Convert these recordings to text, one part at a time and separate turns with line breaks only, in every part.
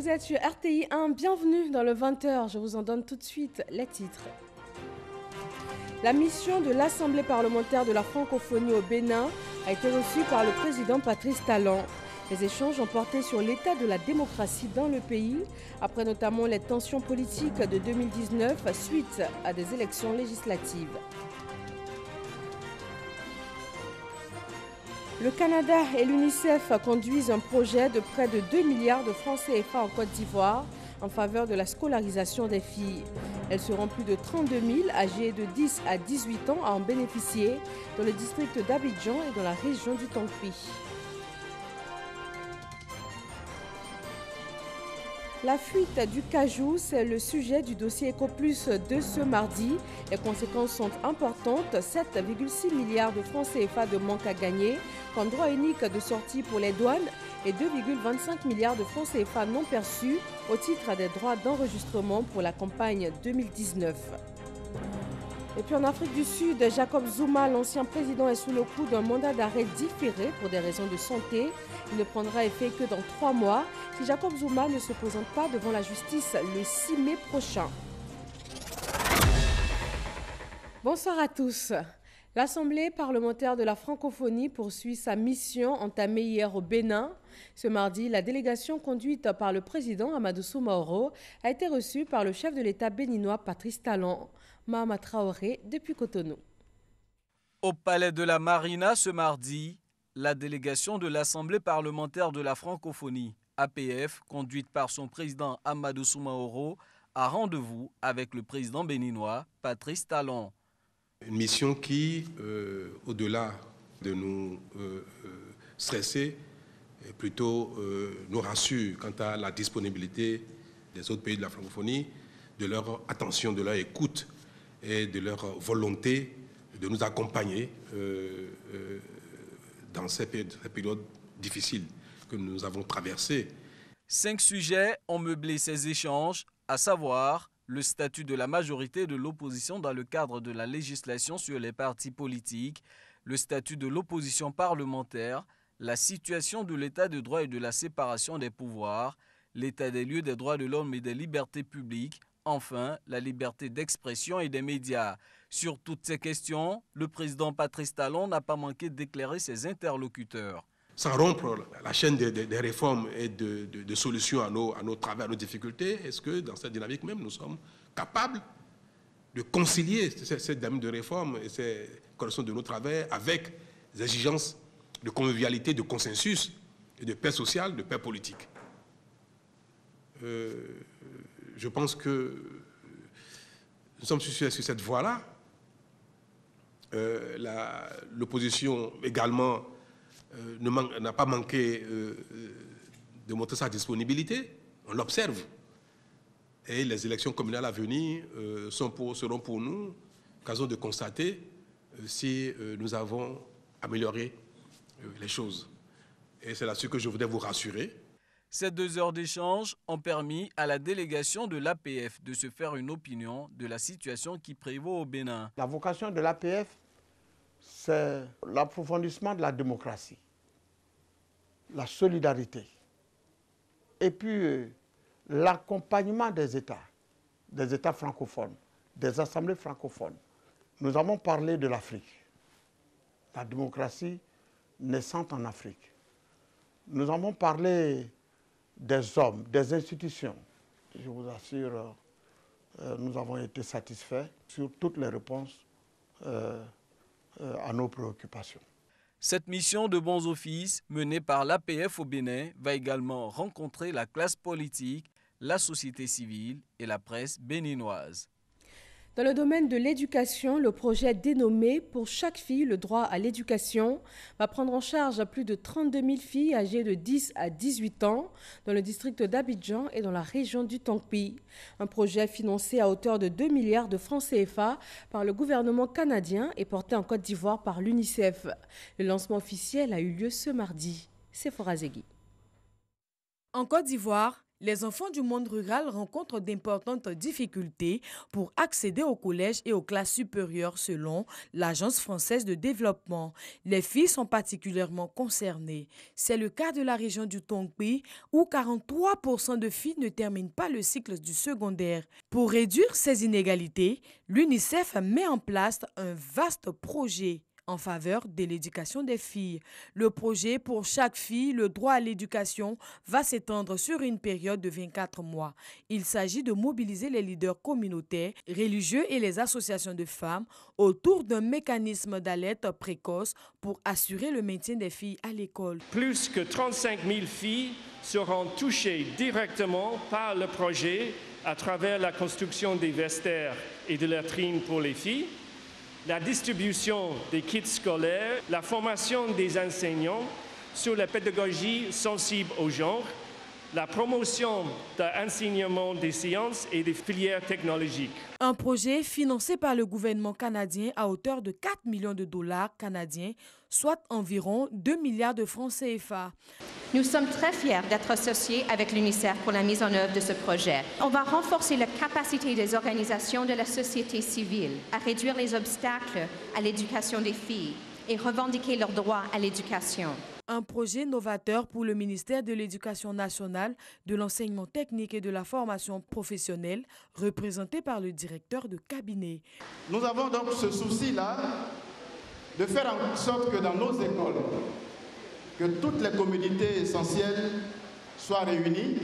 Vous êtes sur RTI 1, bienvenue dans le 20h. Je vous en donne tout de suite les titres. La mission de l'Assemblée parlementaire de la francophonie au Bénin a été reçue par le président Patrice Talon. Les échanges ont porté sur l'état de la démocratie dans le pays, après notamment les tensions politiques de 2019 suite à des élections législatives. Le Canada et l'UNICEF conduisent un projet de près de 2 milliards de francs CFA en Côte d'Ivoire en faveur de la scolarisation des filles. Elles seront plus de 32 000 âgées de 10 à 18 ans à en bénéficier dans le district d'Abidjan et dans la région du Tankwi. La fuite du cajou, c'est le sujet du dossier EcoPlus de ce mardi. Les conséquences sont importantes. 7,6 milliards de francs CFA de manque à gagner comme droit unique de sortie pour les douanes et 2,25 milliards de francs CFA non perçus au titre des droits d'enregistrement pour la campagne 2019. Et puis en Afrique du Sud, Jacob Zuma, l'ancien président, est sous le coup d'un mandat d'arrêt différé pour des raisons de santé. Il ne prendra effet que dans 3 mois si Jacob Zuma ne se présente pas devant la justice le 6 mai prochain. Bonsoir à tous. L'Assemblée parlementaire de la francophonie poursuit sa mission entamée hier au Bénin. Ce mardi, la délégation conduite par le président Amadou Soumaoro a été reçue par le chef de l'État béninois Patrice Talon. Mahama Traoré depuis Cotonou.
Au palais de la Marina ce mardi, la délégation de l'Assemblée parlementaire de la francophonie, APF, conduite par son président Amadou Soumaoro, a rendez-vous avec le président béninois Patrice Talon.
Une mission qui, au-delà de nous stresser, plutôt nous rassure quant à la disponibilité des autres pays de la francophonie, de leur attention, de leur écoute et de leur volonté de nous accompagner dans ces périodes difficiles que nous avons traversées.
5 sujets ont meublé ces échanges, à savoir le statut de la majorité de l'opposition dans le cadre de la législation sur les partis politiques, le statut de l'opposition parlementaire, la situation de l'état de droit et de la séparation des pouvoirs, l'état des lieux des droits de l'homme et des libertés publiques, enfin, la liberté d'expression et des médias. Sur toutes ces questions, le président Patrice Talon n'a pas manqué d'éclairer ses interlocuteurs.
Sans rompre la chaîne des réformes et de solutions à nos travers, à nos difficultés, est-ce que dans cette dynamique même, nous sommes capables de concilier cette dynamique de réforme et ces corrections de nos travers avec des exigences de convivialité, de consensus et de paix sociale, de paix politique? Je pense que nous sommes sur cette voie-là. L'opposition également n'a pas manqué de montrer sa disponibilité. On l'observe. Et les élections communales à venir seront pour nous l'occasion de constater si nous avons amélioré les choses. Et c'est là-dessus que je voudrais vous rassurer.
Ces 2 heures d'échange ont permis à la délégation de l'APF de se faire une opinion de la situation qui prévaut au Bénin.
La vocation de l'APF, c'est l'approfondissement de la démocratie, la solidarité, et puis l'accompagnement des États francophones, des assemblées francophones. Nous avons parlé de l'Afrique, la démocratie naissante en Afrique. Nous avons parlé des hommes, des institutions. Je vous assure, nous avons été satisfaits sur toutes les réponses à nos préoccupations.
Cette mission de bons offices menée par l'APF au Bénin va également rencontrer la classe politique, la société civile et la presse béninoise.
Dans le domaine de l'éducation, le projet dénommé « Pour chaque fille, le droit à l'éducation » va prendre en charge plus de 32 000 filles âgées de 10 à 18 ans dans le district d'Abidjan et dans la région du Tankwi. Un projet financé à hauteur de 2 milliards de francs CFA par le gouvernement canadien et porté en Côte d'Ivoire par l'UNICEF. Le lancement officiel a eu lieu ce mardi. Sephora Zegui.
En Côte d'Ivoire, Les enfants du monde rural rencontrent d'importantes difficultés pour accéder au collège et aux classes supérieures selon l'Agence française de développement. Les filles sont particulièrement concernées. C'est le cas de la région du Tongpi où 43% de filles ne terminent pas le cycle du secondaire. Pour réduire ces inégalités, l'UNICEF met en place un vaste projet en faveur de l'éducation des filles. Le projet Pour chaque fille, le droit à l'éducation va s'étendre sur une période de 24 mois. Il s'agit de mobiliser les leaders communautaires, religieux et les associations de femmes autour d'un mécanisme d'alerte précoce pour assurer le maintien des filles à l'école.
Plus que 35 000 filles seront touchées directement par le projet à travers la construction des vestiaires et de latrines pour les filles, la distribution des kits scolaires, la formation des enseignants sur la pédagogie sensible au genre, la promotion de l'enseignement des sciences et des filières technologiques.
Un projet financé par le gouvernement canadien à hauteur de 4 millions de dollars canadiens, soit environ 2 milliards de francs CFA.
Nous sommes très fiers d'être associés avec l'UNICEF pour la mise en œuvre de ce projet. On va renforcer la capacité des organisations de la société civile à réduire les obstacles à l'éducation des filles et revendiquer leur droit à l'éducation.
Un projet novateur pour le ministère de l'Éducation nationale, de l'enseignement technique et de la formation professionnelle, représenté par le directeur de cabinet.
Nous avons donc ce souci-là de faire en sorte que dans nos écoles, que toutes les communautés essentielles soient réunies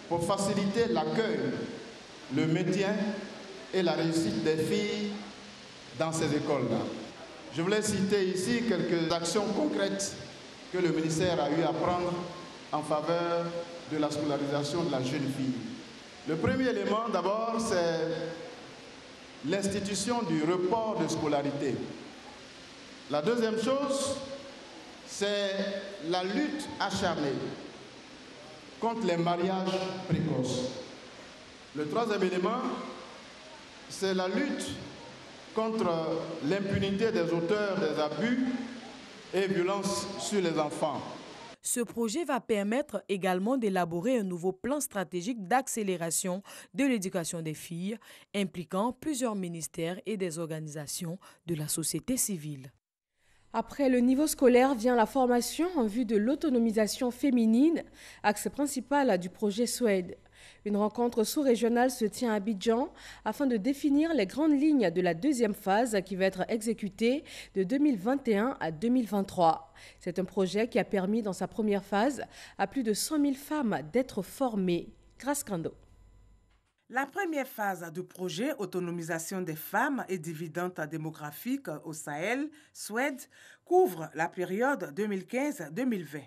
pour faciliter l'accueil, le maintien et la réussite des filles dans ces écoles-là. Je voulais citer ici quelques actions concrètes que le ministère a eu à prendre en faveur de la scolarisation de la jeune fille. Le premier élément, d'abord, c'est l'institution du report de scolarité. La deuxième chose, c'est la lutte acharnée contre les mariages précoces. Le troisième élément, c'est la lutte contre l'impunité des auteurs des abus et violences sur les enfants.
Ce projet va permettre également d'élaborer un nouveau plan stratégique d'accélération de l'éducation des filles, impliquant plusieurs ministères et des organisations de la société civile.
Après le niveau scolaire vient la formation en vue de l'autonomisation féminine, axe principal du projet Suède. Une rencontre sous-régionale se tient à Abidjan afin de définir les grandes lignes de la deuxième phase qui va être exécutée de 2021 à 2023. C'est un projet qui a permis dans sa première phase à plus de 100 000 femmes d'être formées. Grâce Kando.
La première phase du projet Autonomisation des femmes et dividendes démographiques au Sahel, Suède, couvre la période 2015-2020.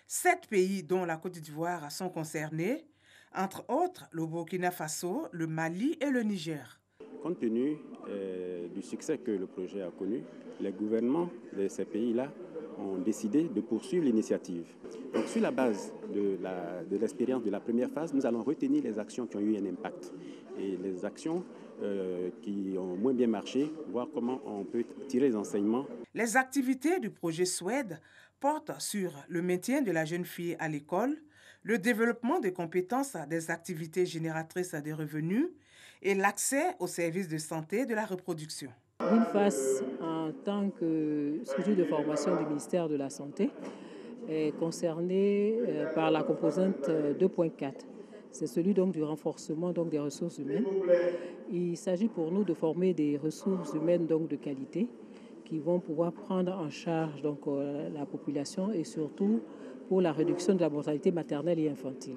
7 pays, dont la Côte d'Ivoire, sont concernés, entre autres le Burkina Faso, le Mali et le Niger.
Compte tenu du succès que le projet a connu, les gouvernements de ces pays-là ont décidé de poursuivre l'initiative. Donc, sur la base de l'expérience de la première phase, nous allons retenir les actions qui ont eu un impact et les actions qui ont moins bien marché, voir comment on peut tirer les enseignements.
Les activités du projet Suède portent sur le maintien de la jeune fille à l'école, le développement des compétences des activités génératrices de revenus et l'accès aux services de santé de la reproduction.
Winfas, en tant que structure de formation du ministère de la Santé, est concernée par la composante 2.4. C'est celui donc du renforcement donc des ressources humaines. Il s'agit pour nous de former des ressources humaines donc de qualité qui vont pouvoir prendre en charge donc la population et surtout pour la réduction de la mortalité maternelle et infantile.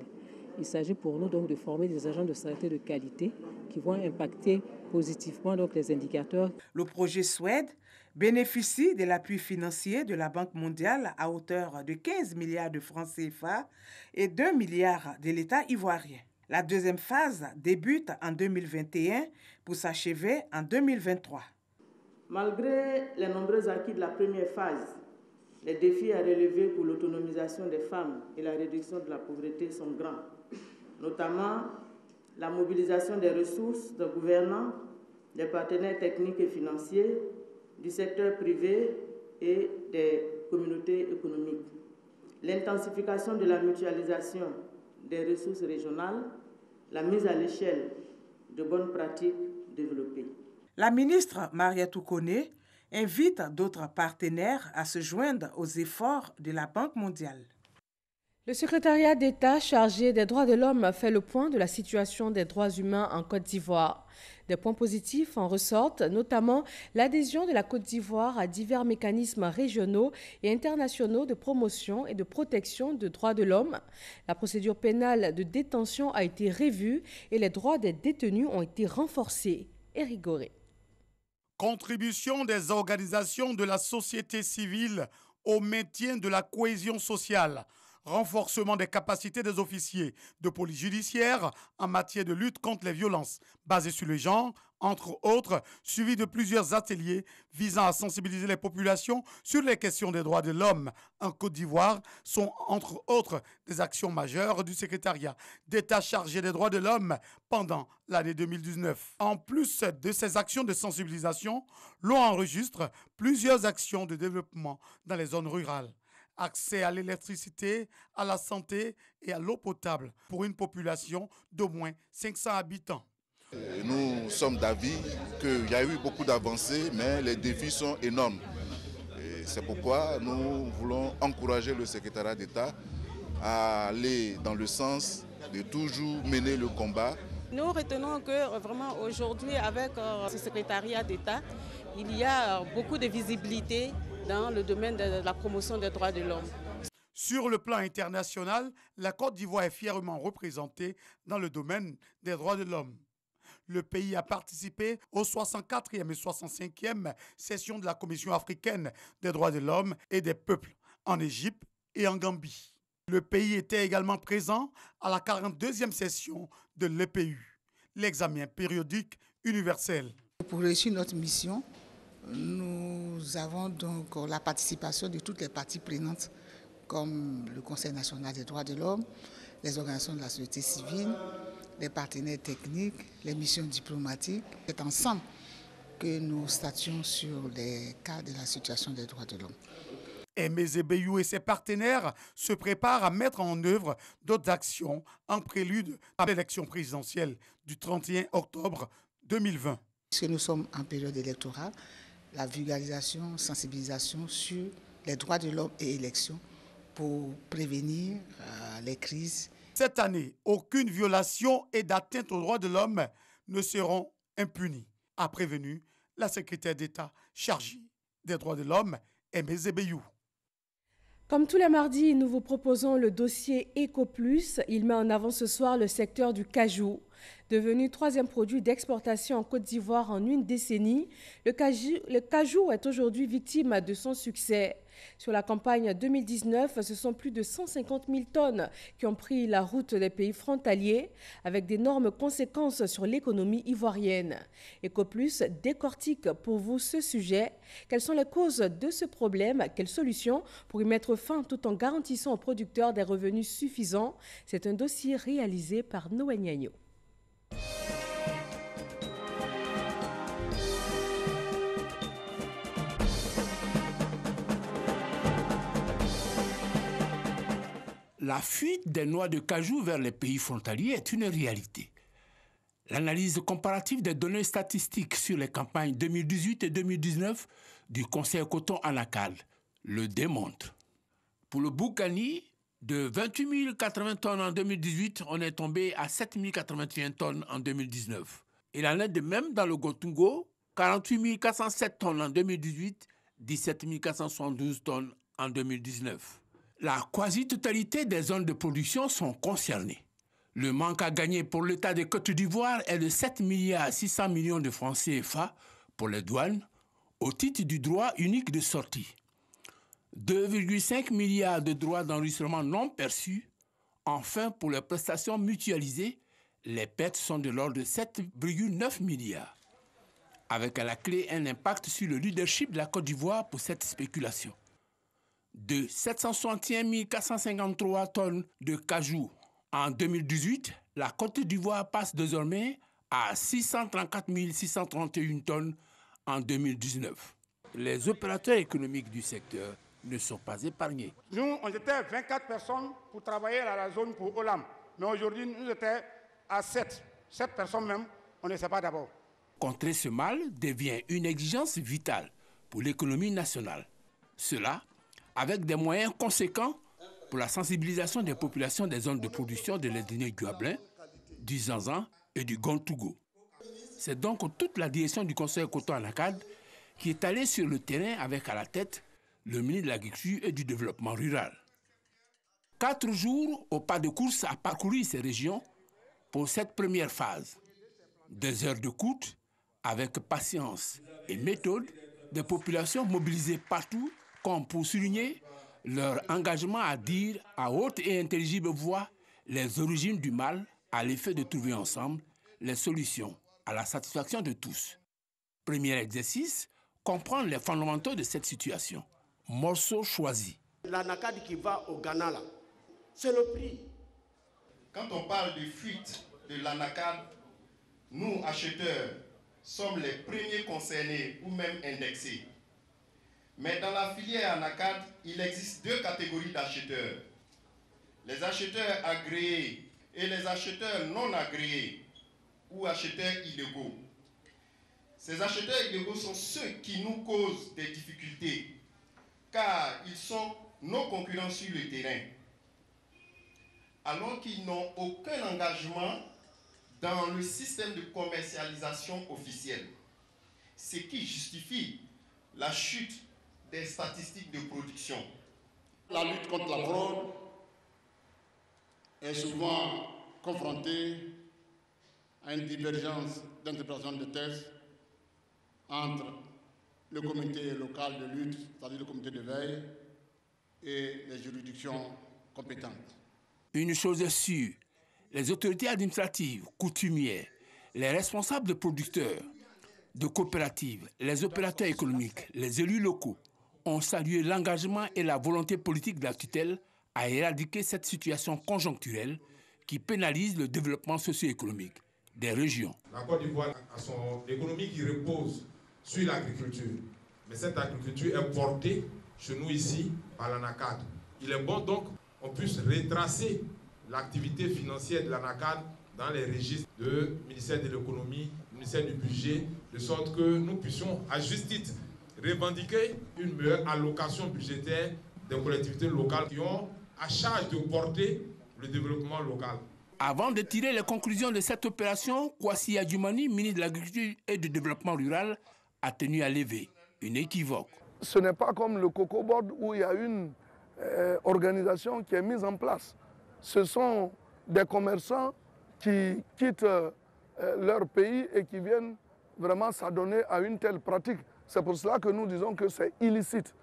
Il s'agit pour nous donc de former des agents de santé de qualité qui vont impacter positivement donc les indicateurs.
Le projet Suède bénéficie de l'appui financier de la Banque mondiale à hauteur de 15 milliards de francs CFA et 2 milliards de l'État ivoirien. La deuxième phase débute en 2021 pour s'achever en 2023.
Malgré les nombreux acquis de la première phase, les défis à relever pour l'autonomisation des femmes et la réduction de la pauvreté sont grands, notamment la mobilisation des ressources des gouvernants, des partenaires techniques et financiers, du secteur privé et des communautés économiques. L'intensification de la mutualisation des ressources régionales, la mise à l'échelle de bonnes pratiques développées.
La ministre Mariétou Koné invite d'autres partenaires à se joindre aux efforts de la Banque mondiale.
Le secrétariat d'État chargé des droits de l'homme fait le point de la situation des droits humains en Côte d'Ivoire. Des points positifs en ressortent, notamment l'adhésion de la Côte d'Ivoire à divers mécanismes régionaux et internationaux de promotion et de protection des droits de l'homme. La procédure pénale de détention a été revue et les droits des détenus ont été renforcés. Éric Goré.
Contribution des organisations de la société civile au maintien de la cohésion sociale. Renforcement des capacités des officiers de police judiciaire en matière de lutte contre les violences basées sur le genre, entre autres, suivi de plusieurs ateliers visant à sensibiliser les populations sur les questions des droits de l'homme en Côte d'Ivoire, sont entre autres des actions majeures du secrétariat d'État chargé des droits de l'homme pendant l'année 2019. En plus de ces actions de sensibilisation, l'on enregistre plusieurs actions de développement dans les zones rurales. Accès à l'électricité, à la santé et à l'eau potable pour une population d'au moins 500 habitants.
Nous sommes d'avis qu'il y a eu beaucoup d'avancées, mais les défis sont énormes. C'est pourquoi nous voulons encourager le secrétariat d'État à aller dans le sens de toujours mener le combat.
Nous retenons que vraiment aujourd'hui, avec ce secrétariat d'État, il y a beaucoup de visibilité dans le domaine de la promotion des droits de l'homme.
Sur le plan international, la Côte d'Ivoire est fièrement représentée dans le domaine des droits de l'homme. Le pays a participé aux 64e et 65e sessions de la Commission africaine des droits de l'homme et des peuples en Égypte et en Gambie. Le pays était également présent à la 42e session de l'EPU, l'examen périodique universel.
Pour réussir notre mission, nous avons donc la participation de toutes les parties prenantes, comme le Conseil national des droits de l'homme, les organisations de la société civile, les partenaires techniques, les missions diplomatiques. C'est ensemble que nous statuons sur les cas de la situation des droits de l'homme.
Aimé Zébéyou et ses partenaires se préparent à mettre en œuvre d'autres actions en prélude à l'élection présidentielle du 31 octobre 2020.
Puisque nous sommes en période électorale, la vulgarisation, sensibilisation sur les droits de l'homme et élections pour prévenir les crises.
Cette année, aucune violation et d'atteinte aux droits de l'homme ne seront impunies, a prévenu la secrétaire d'État chargée des droits de l'homme, Aimé Zébéyou.
Comme tous les mardis, nous vous proposons le dossier EcoPlus. Il met en avant ce soir le secteur du cajou. Devenu troisième produit d'exportation en Côte d'Ivoire en une décennie, le cajou est aujourd'hui victime de son succès. Sur la campagne 2019, ce sont plus de 150 000 tonnes qui ont pris la route des pays frontaliers, avec d'énormes conséquences sur l'économie ivoirienne. EcoPlus décortique pour vous ce sujet. Quelles sont les causes de ce problème? Quelles solutions pour y mettre fin tout en garantissant aux producteurs des revenus suffisants? C'est un dossier réalisé par Noël Niagno.
La fuite des noix de cajou vers les pays frontaliers est une réalité. L'analyse comparative des données statistiques sur les campagnes 2018 et 2019 du Conseil coton anacal le démontre. Pour le Boukani, de 28 080 tonnes en 2018, on est tombé à 7 081 tonnes en 2019. Il en est de même dans le Gotungo, 48 407 tonnes en 2018, 17 472 tonnes en 2019. La quasi-totalité des zones de production sont concernées. Le manque à gagner pour l'État de Côte d'Ivoire est de 7 600 millions de francs CFA pour les douanes au titre du droit unique de sortie. 2,5 milliards de droits d'enregistrement non perçus. Enfin, pour les prestations mutualisées, les pertes sont de l'ordre de 7,9 milliards. Avec à la clé un impact sur le leadership de la Côte d'Ivoire pour cette spéculation. De 761 453 tonnes de cajou en 2018, la Côte d'Ivoire passe désormais à 634 631 tonnes en 2019. Les opérateurs économiques du secteur ne sont pas épargnés.
Nous, on était 24 personnes pour travailler à la zone pour Olam. Mais aujourd'hui, nous étions à 7. 7 personnes même, on ne sait pas d'abord.
Contrer ce mal devient une exigence vitale pour l'économie nationale. Cela avec des moyens conséquents pour la sensibilisation des populations des zones de production de l'ethnie Guablin, du Zanzan et du Gontougo. C'est donc toute la direction du Conseil Coton-Anacad qui est allée sur le terrain avec à la tête le ministre de l'Agriculture et du Développement rural. 4 jours au pas de course à parcourir ces régions pour cette première phase. 2 heures de courte avec patience et méthode, des populations mobilisées partout comme pour souligner leur engagement à dire à haute et intelligible voix les origines du mal à l'effet de trouver ensemble les solutions à la satisfaction de tous. Premier exercice, comprendre les fondamentaux de cette situation. Morceau choisi.
L'anacad qui va au Ghana, là, c'est le prix.
Quand on parle de fuite de l'anacad, nous, acheteurs, sommes les premiers concernés ou même indexés. Mais dans la filière anacad, il existe 2 catégories d'acheteurs. Les acheteurs agréés et les acheteurs non agréés ou acheteurs illégaux. Ces acheteurs illégaux sont ceux qui nous causent des difficultés car ils sont nos concurrents sur le terrain alors qu'ils n'ont aucun engagement dans le système de commercialisation officiel, ce qui justifie la chute des statistiques de production.
La lutte contre la fraude est souvent confrontée à une divergence d'interprétation de textes entre le comité local de lutte, c'est-à-dire le comité de veille, et les juridictions compétentes.
Une chose est sûre, les autorités administratives, coutumières, les responsables de producteurs, de coopératives, les opérateurs économiques, les élus locaux ont salué l'engagement et la volonté politique de la tutelle à éradiquer cette situation conjoncturelle qui pénalise le développement socio-économique des régions.
La Côte d'Ivoire a son économie qui repose sur l'agriculture. Mais cette agriculture est portée chez nous ici par l'ANACAD. Il est bon donc qu'on puisse retracer l'activité financière de l'ANACAD dans les registres du ministère de l'économie, du ministère du budget, de sorte que nous puissions à juste titre revendiquer une meilleure allocation budgétaire des collectivités locales qui ont à charge de porter le développement local.
Avant de tirer les conclusions de cette opération, Kwasi Adjumani, ministre de l'Agriculture et du Développement rural, a tenu à lever une équivoque.
Ce n'est pas comme le Cocoa Board où il y a une organisation qui est mise en place. Ce sont des commerçants qui quittent leur pays et qui viennent vraiment s'adonner à une telle pratique. C'est pour cela que nous disons que c'est illicite.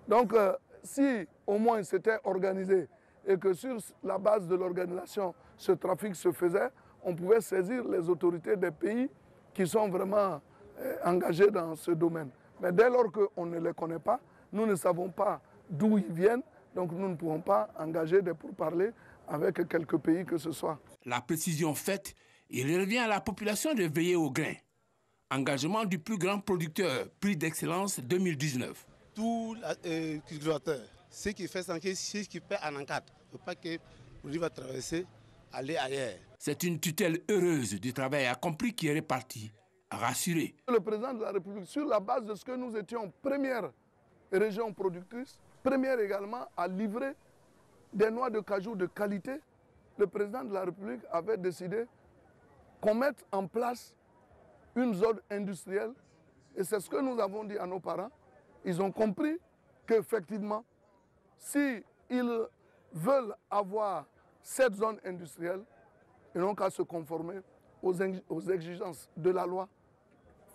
Donc, si au moins c'était organisé et que sur la base de l'organisation, ce trafic se faisait, on pouvait saisir les autorités des pays qui sont vraiment engagés dans ce domaine. Mais dès lors qu'on ne les connaît pas, nous ne savons pas d'où ils viennent, donc nous ne pouvons pas engager des pourparlers avec quelques pays que ce soit.
La précision faite, il revient à la population de veiller au grain. Engagement du plus grand producteur, prix d'excellence 2019.
Tout cultivateur, ce qui fait santé, ce qui paie en encadre, il ne faut pas que le produit va traverser, aller ailleurs.
C'est une tutelle heureuse du travail accompli qui est répartie, rassurée.
Le président de la République, sur la base de ce que nous étions première région productrice, première également à livrer des noix de cajou de qualité, le président de la République avait décidé qu'on mette en place une zone industrielle. Et c'est ce que nous avons dit à nos parents. Ils ont compris qu'effectivement, s'ils veulent avoir cette zone industrielle, ils n'ont qu'à se conformer aux exigences de la loi,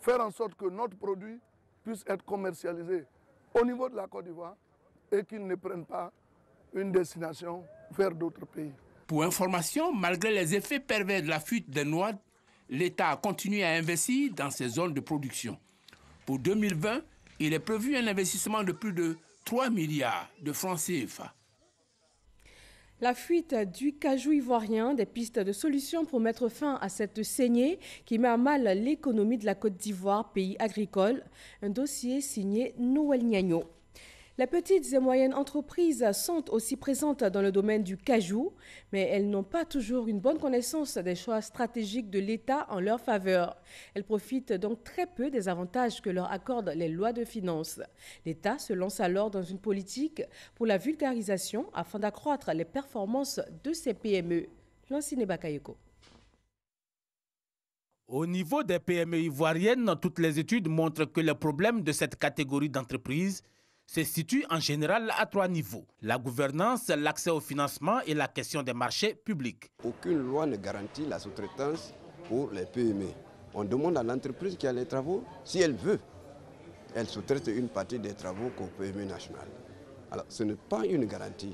faire en sorte que notre produit puisse être commercialisé au niveau de la Côte d'Ivoire et qu'il ne prenne pas une destination vers d'autres pays.
Pour information, malgré les effets pervers de la fuite des noix, l'État a continué à investir dans ces zones de production. Pour 2020, il est prévu un investissement de plus de 3 milliards de francs CFA.
La fuite du cajou ivoirien, des pistes de solutions pour mettre fin à cette saignée qui met à mal l'économie de la Côte d'Ivoire, pays agricole. Un dossier signé Noël Niagno. Les petites et moyennes entreprises sont aussi présentes dans le domaine du cajou, mais elles n'ont pas toujours une bonne connaissance des choix stratégiques de l'État en leur faveur. Elles profitent donc très peu des avantages que leur accordent les lois de finances. L'État se lance alors dans une politique pour la vulgarisation afin d'accroître les performances de ces PME. Lancine Bakayoko.
Au niveau des PME ivoiriennes, toutes les études montrent que le problème de cette catégorie d'entreprises se situe en général à 3 niveaux. La gouvernance, l'accès au financement et la question des marchés publics.
Aucune loi ne garantit la sous-traitance pour les PME. On demande à l'entreprise qui a les travaux, si elle veut, elle sous-traite une partie des travaux qu'aux PME nationales. Alors ce n'est pas une garantie.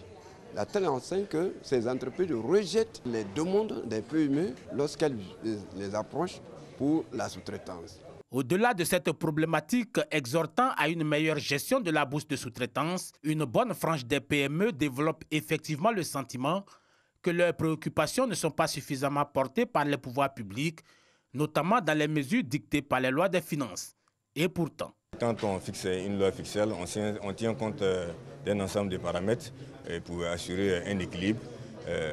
La telle enseigne que ces entreprises rejettent les demandes des PME lorsqu'elles les approchent pour la sous-traitance.
Au-delà de cette problématique exhortant à une meilleure gestion de la bourse de sous-traitance, une bonne frange des PME développe effectivement le sentiment que leurs préoccupations ne sont pas suffisamment portées par les pouvoirs publics, notamment dans les mesures dictées par les lois des finances. Et pourtant,
quand on fixe une loi fiscale, on tient compte d'un ensemble de paramètres pour assurer un équilibre,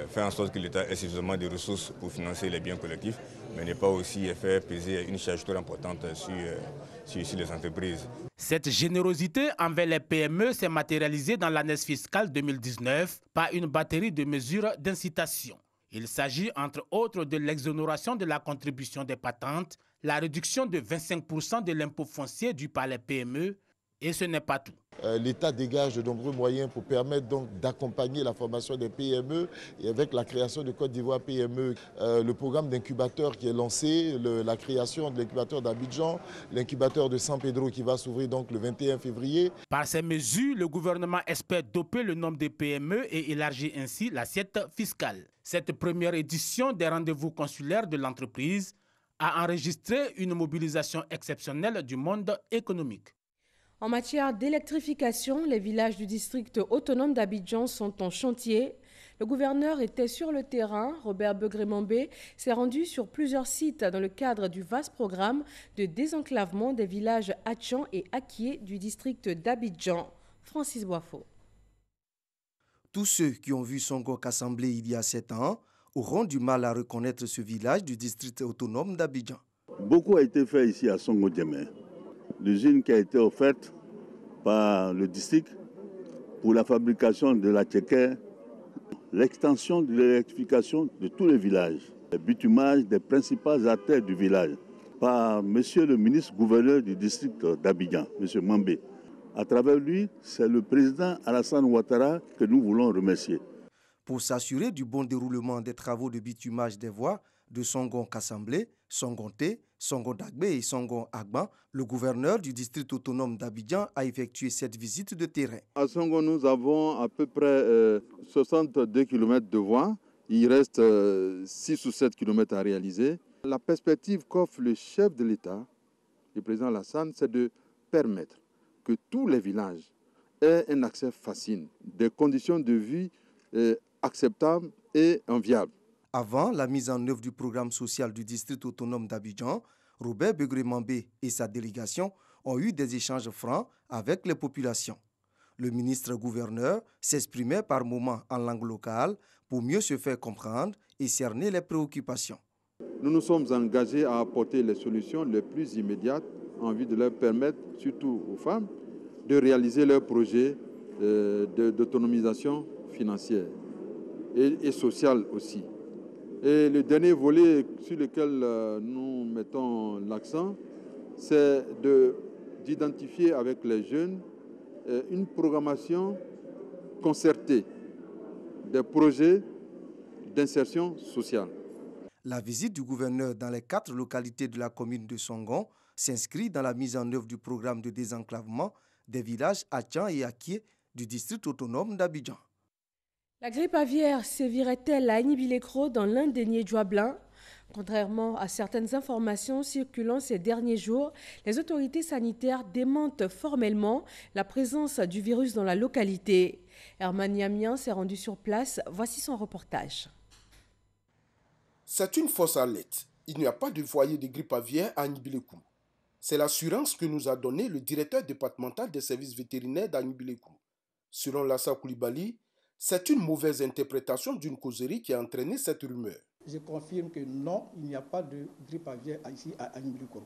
faire en sorte que l'État ait suffisamment de ressources pour financer les biens collectifs, mais ne pas aussi faire peser une charge trop importante sur les entreprises.
Cette générosité envers les PME s'est matérialisée dans l'année fiscale 2019 par une batterie de mesures d'incitation. Il s'agit entre autres de l'exonération de la contribution des patentes, la réduction de 25% de l'impôt foncier dû par les PME, et ce n'est pas tout.
L'État dégage de nombreux moyens pour permettre donc d'accompagner la formation des PME et avec la création de Côte d'Ivoire PME, le programme d'incubateur qui est lancé, la création de l'incubateur d'Abidjan, l'incubateur de San Pedro qui va s'ouvrir donc le 21 février.
Par ces mesures, le gouvernement espère doper le nombre de PME et élargir ainsi l'assiette fiscale. Cette première édition des rendez-vous consulaires de l'entreprise a enregistré une mobilisation exceptionnelle du monde économique.
En matière d'électrification, les villages du district autonome d'Abidjan sont en chantier. Le gouverneur était sur le terrain. Robert Begré-Mambé s'est rendu sur plusieurs sites dans le cadre du vaste programme de désenclavement des villages Atchan et Akie du district d'Abidjan. Francis Boifo.
Tous ceux qui ont vu Songok assemblé il y a 7 ans auront du mal à reconnaître ce village du district autonome d'Abidjan.
Beaucoup a été fait ici à Songo-Djemé. L'usine qui a été offerte par le district pour la fabrication de la tchéké, l'extension de l'électrification de tous les villages, le bitumage des principales artères du village par monsieur le ministre gouverneur du district d'Abidjan, monsieur Mambé. À travers lui, c'est le président Alassane Ouattara que nous voulons remercier.
Pour s'assurer du bon déroulement des travaux de bitumage des voies de Songon-Kassamblé, Songon-Té, Songon-Dagbe et Songon-Agban, le gouverneur du district autonome d'Abidjan a effectué cette visite de terrain.
À Songon, nous avons à peu près 62 km de voies. Il reste 6 ou 7 km à réaliser. La perspective qu'offre le chef de l'État, le président Alassane, c'est de permettre que tous les villages aient un accès facile, des conditions de vie acceptables et enviables.
Avant la mise en œuvre du programme social du district autonome d'Abidjan, Robert Begré-Mambé et sa délégation ont eu des échanges francs avec les populations. Le ministre-gouverneur s'exprimait par moments en langue locale pour mieux se faire comprendre et cerner les préoccupations.
Nous nous sommes engagés à apporter les solutions les plus immédiates en vue de leur permettre, surtout aux femmes, de réaliser leurs projets d'autonomisation financière et sociale aussi. Et le dernier volet sur lequel nous mettons l'accent, c'est d'identifier avec les jeunes une programmation concertée des projets d'insertion sociale.
La visite du gouverneur dans les 4 localités de la commune de Songon s'inscrit dans la mise en œuvre du programme de désenclavement des villages Atchan et Akie du district autonome d'Abidjan.
La grippe aviaire sévirait-elle à Enibilécro dans l'un des Niédjois-Blancs? Contrairement à certaines informations circulant ces derniers jours, les autorités sanitaires démentent formellement la présence du virus dans la localité. Herman Yamian s'est rendu sur place. Voici son reportage.
C'est une fausse alerte. Il n'y a pas de foyer de grippe aviaire à Enibilécro.
C'est l'assurance que nous a donné le directeur départemental des services vétérinaires d'Agnibilé-Kourou. Selon Lassa Koulibaly, c'est une mauvaise interprétation d'une causerie qui a entraîné cette rumeur.
Je confirme que non, il n'y a pas de grippe aviaire ici à Agnibilé-Kourou.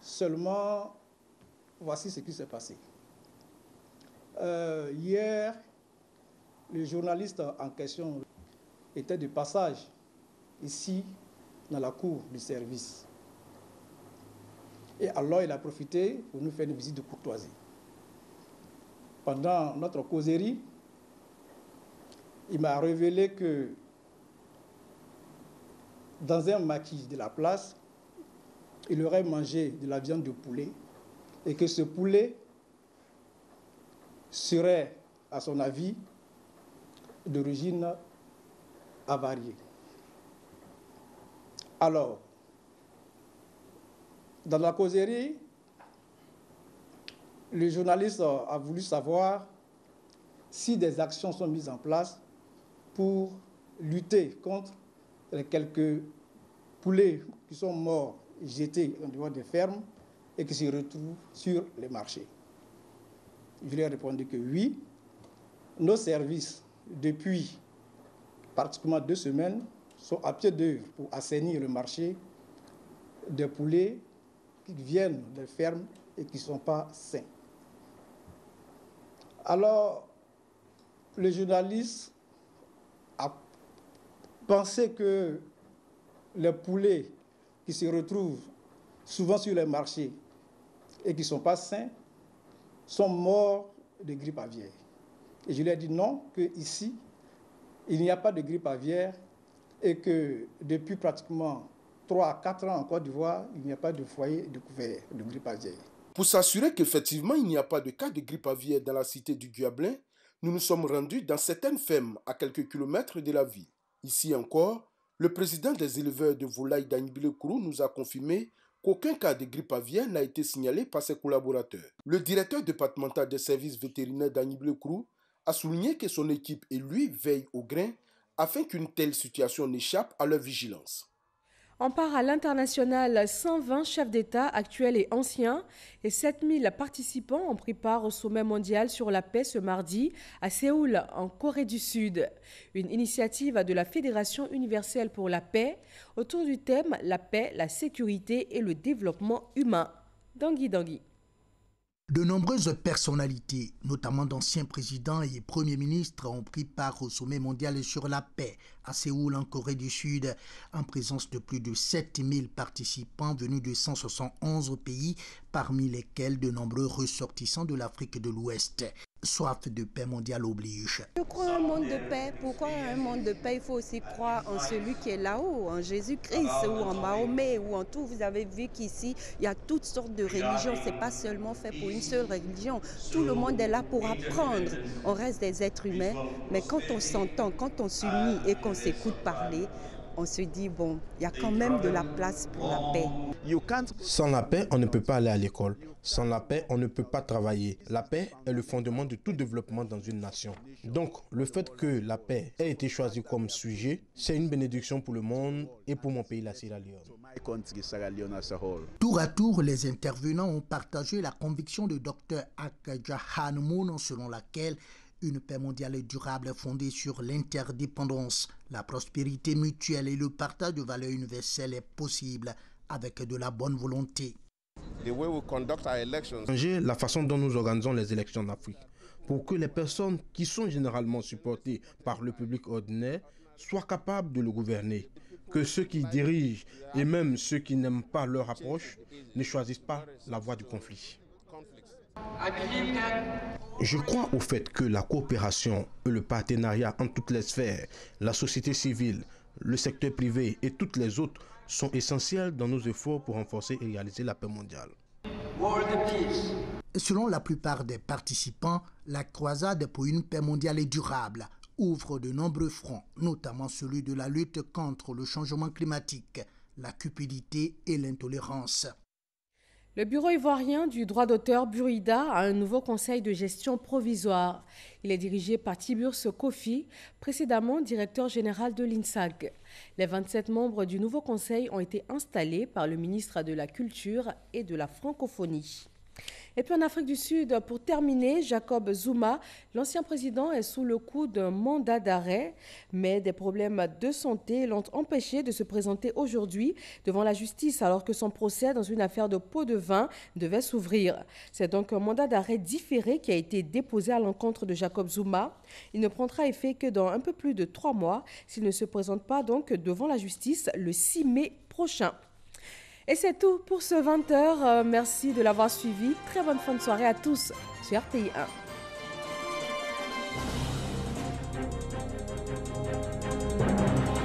Seulement, voici ce qui s'est passé. Hier, le journaliste en question était de passage ici dans la cour du service. Et alors, il a profité pour nous faire une visite de courtoisie. Pendant notre causerie, il m'a révélé que dans un maquis de la place, il aurait mangé de la viande de poulet et que ce poulet serait, à son avis, d'origine avariée. Alors, dans la causerie, le journaliste a voulu savoir si des actions sont mises en place pour lutter contre les quelques poulets qui sont morts et jetés en dehors des fermes et qui se retrouvent sur les marchés. Je lui ai répondu que oui, nos services, depuis pratiquement 2 semaines, sont à pied d'œuvre pour assainir le marché des poulets qui viennent des fermes et qui ne sont pas sains. Alors, le journaliste a pensé que les poulets qui se retrouvent souvent sur les marchés et qui ne sont pas sains sont morts de grippe aviaire. Et je lui ai dit non, qu'ici, il n'y a pas de grippe aviaire et que depuis pratiquement 3 à 4 ans en Côte d'Ivoire, il n'y a pas de foyer découvert de grippe aviaire.
Pour s'assurer qu'effectivement il n'y a pas de cas de grippe aviaire dans la cité du Guyablin, nous nous sommes rendus dans certaines fermes à quelques kilomètres de la ville. Ici encore, le président des éleveurs de volailles d'Agnibilé-Kourou nous a confirmé qu'aucun cas de grippe aviaire n'a été signalé par ses collaborateurs. Le directeur départemental des services vétérinaires d'Agnibilé-Kourou a souligné que son équipe et lui veillent au grain afin qu'une telle situation n'échappe à leur vigilance.
On part à l'international, 120 chefs d'État actuels et anciens et 7000 participants ont pris part au sommet mondial sur la paix ce mardi à Séoul, en Corée du Sud. Une initiative de la Fédération universelle pour la paix autour du thème « La paix, la sécurité et le développement humain ». Dangui.
De nombreuses personnalités, notamment d'anciens présidents et premiers ministres, ont pris part au sommet mondial sur la paix à Séoul, en Corée du Sud, en présence de plus de 7000 participants venus de 171 pays, parmi lesquels de nombreux ressortissants de l'Afrique de l'Ouest. Soif de paix mondiale oblige.
Je crois en un monde de paix. Pourquoi un monde de paix? Il faut aussi croire en celui qui est là-haut, en Jésus-Christ ou en Mahomet ou en tout. Vous avez vu qu'ici, il y a toutes sortes de religions. Ce n'est pas seulement fait pour une seule religion. Tout le monde est là pour apprendre. On reste des êtres humains, mais quand on s'entend, quand on s'unit et qu'on s'écoute parler, on se dit, bon, il y a quand même de la place pour la paix.
Sans la paix, on ne peut pas aller à l'école. Sans la paix, on ne peut pas travailler. La paix est le fondement de tout développement dans une nation. Donc, le fait que la paix ait été choisie comme sujet, c'est une bénédiction pour le monde et pour mon pays, la Sierra Leone.
Tour à tour, les intervenants ont partagé la conviction de Dr Akja Hanmoun, selon laquelle une paix mondiale durable fondée sur l'interdépendance, la prospérité mutuelle et le partage de valeurs universelles est possible avec de la bonne volonté.
Changer la façon dont nous organisons les élections en Afrique pour que les personnes qui sont généralement supportées par le public ordinaire soient capables de le gouverner, que ceux qui dirigent et même ceux qui n'aiment pas leur approche ne choisissent pas la voie du conflit. Je crois au fait que la coopération et le partenariat en toutes les sphères, la société civile, le secteur privé et toutes les autres sont essentiels dans nos efforts pour renforcer et réaliser la paix mondiale.
Selon la plupart des participants, la croisade pour une paix mondiale et durable ouvre de nombreux fronts, notamment celui de la lutte contre le changement climatique, la cupidité et l'intolérance.
Le bureau ivoirien du droit d'auteur Burida a un nouveau conseil de gestion provisoire. Il est dirigé par Tiburce Kofi, précédemment directeur général de l'INSAG. Les 27 membres du nouveau conseil ont été installés par le ministre de la Culture et de la Francophonie. Et puis en Afrique du Sud, pour terminer, Jacob Zuma, l'ancien président, est sous le coup d'un mandat d'arrêt, mais des problèmes de santé l'ont empêché de se présenter aujourd'hui devant la justice alors que son procès dans une affaire de pot de vin devait s'ouvrir. C'est donc un mandat d'arrêt différé qui a été déposé à l'encontre de Jacob Zuma. Il ne prendra effet que dans un peu plus de 3 mois s'il ne se présente pas donc devant la justice le 6 mai prochain. Et c'est tout pour ce 20h. Merci de l'avoir suivi. Très bonne fin de soirée à tous sur RTI 1.